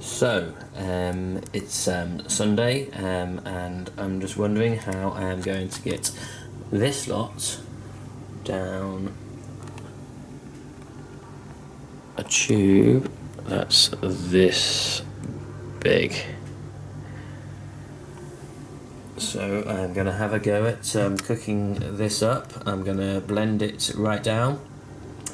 So, it's Sunday, and I'm just wondering how I am going to get this lot down a tube that's this big. So I'm going to have a go at cooking this up. I'm going to blend it right down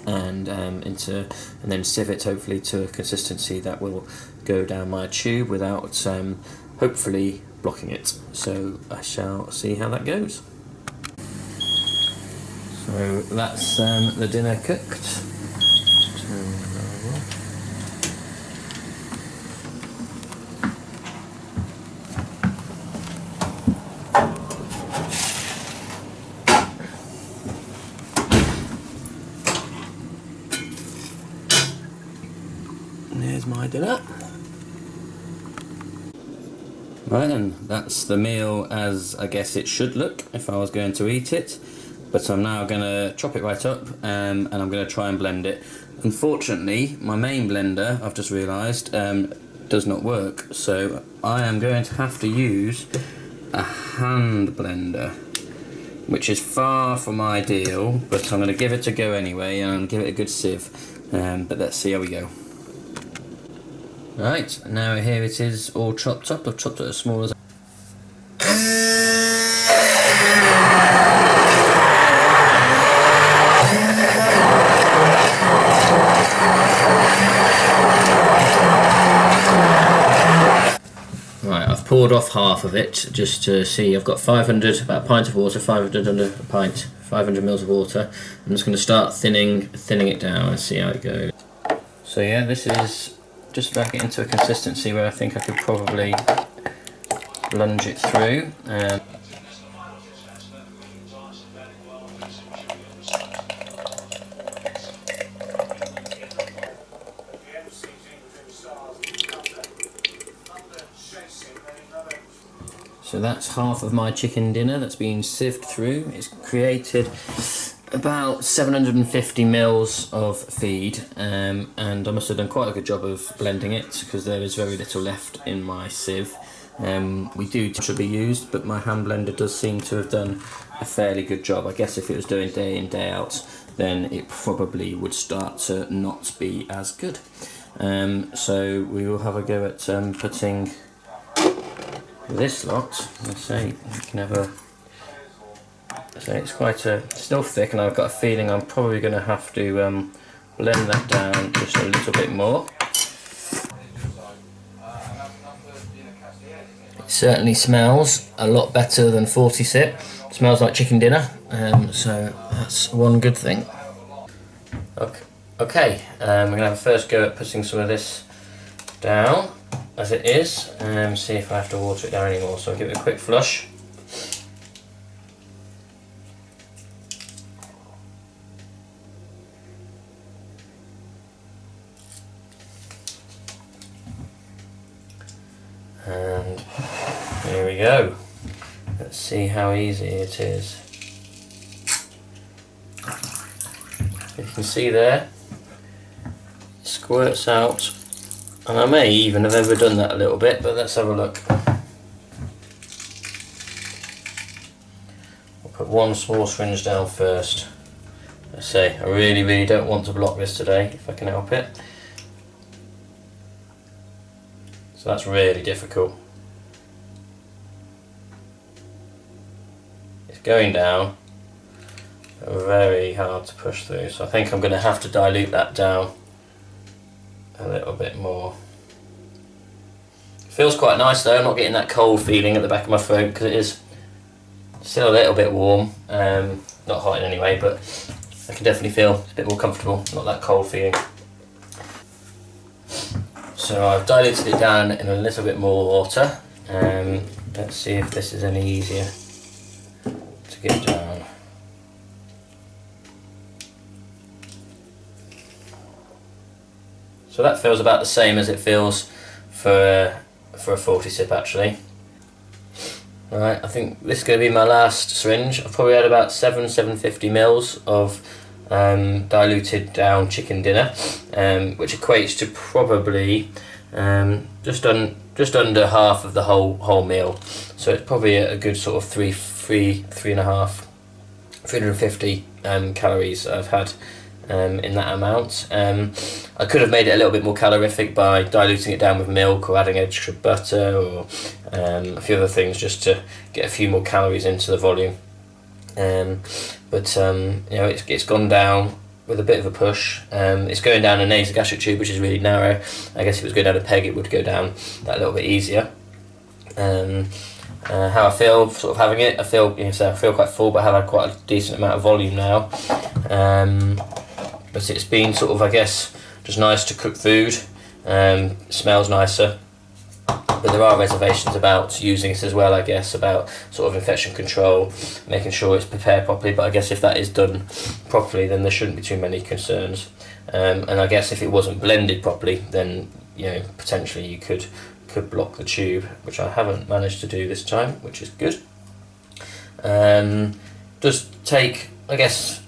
and then sieve it hopefully to a consistency that will go down my tube without hopefully blocking it. So I shall see how that goes. So that's the dinner cooked. There's my dinner. Right then, that's the meal as I guess it should look if I was going to eat it, but I'm now going to chop it right up and I'm going to try and blend it. Unfortunately, my main blender, I've just realised, does not work, so I am going to have to use a hand blender, which is far from ideal, but I'm going to give it a go anyway and give it a good sieve, but let's see how we go. Right, now here it is all chopped up. I've chopped it as small as Right, I've poured off half of it just to see. I've got about a pint of water, 500 under a pint, 500 mils of water. I'm just going to start thinning it down and see how it goes. So yeah, this is just about getting to a consistency where I think I could probably lunge it through. So that's half of my chicken dinner that's been sieved through. It's created about 750 mils of feed, and I must have done quite a good job of blending it because there is very little left in my sieve. We do should be used, but my hand blender does seem to have done a fairly good job. I guess if it was doing day in day out, then it probably would start to not be as good. So we will have a go at putting this lot. Let's say you can have a. So it's still thick, and I've got a feeling I'm probably going to have to blend that down just a little bit more. It certainly smells a lot better than 40 sip. It smells like chicken dinner, so that's one good thing. Okay, we're going to have a first go at putting some of this down as it is, and see if I have to water it down anymore. So I'll give it a quick flush. And here we go. Let's see how easy it is. You can see there, it squirts out, and I may even have overdone that a little bit, but let's have a look. I'll put one small syringe down first. I say, I really don't want to block this today, if I can help it. So that's really difficult. It's going down, but very hard to push through. So I think I'm going to have to dilute that down a little bit more. It feels quite nice though. I'm not getting that cold feeling at the back of my throat because it is still a little bit warm. Not hot in any way, but I can definitely feel it's a bit more comfortable. Not that cold feeling. So I've diluted it down in a little bit more water. Let's see if this is any easier to get down. So that feels about the same as it feels for a 40 sip actually. Right, I think this is going to be my last syringe. I've probably had about 750 mils of diluted down chicken dinner, which equates to probably just under half of the whole meal. So it's probably a good sort of 350 calories I've had in that amount. I could have made it a little bit more calorific by diluting it down with milk or adding extra butter or a few other things just to get a few more calories into the volume. But you know, it's gone down with a bit of a push. It's going down a naso-gastric tube, which is really narrow. I guess if it was going down a peg, it would go down that little bit easier. How I feel sort of having it, I feel quite full, but I have had quite a decent amount of volume now. But it's been sort of, I guess, just nice to cook food. Smells nicer. But there are reservations about using it as well, I guess, about sort of infection control, making sure it's prepared properly. But I guess if that is done properly, then there shouldn't be too many concerns. And I guess if it wasn't blended properly, then potentially you could block the tube, which I haven't managed to do this time, which is good. Does take, I guess,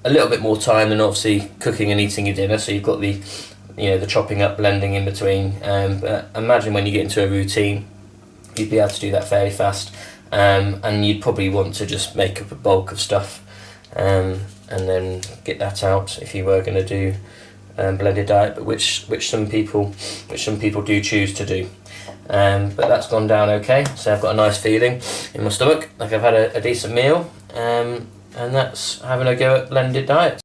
a little bit more time than obviously cooking and eating your dinner. So you've got the chopping up, blending in between. But imagine when you get into a routine, you'd be able to do that fairly fast, and you'd probably want to just make up a bulk of stuff, and then get that out if you were going to do blended diet, but which some people do choose to do. But that's gone down okay. So I've got a nice feeling in my stomach, like I've had a decent meal, and that's having a go at blended diets.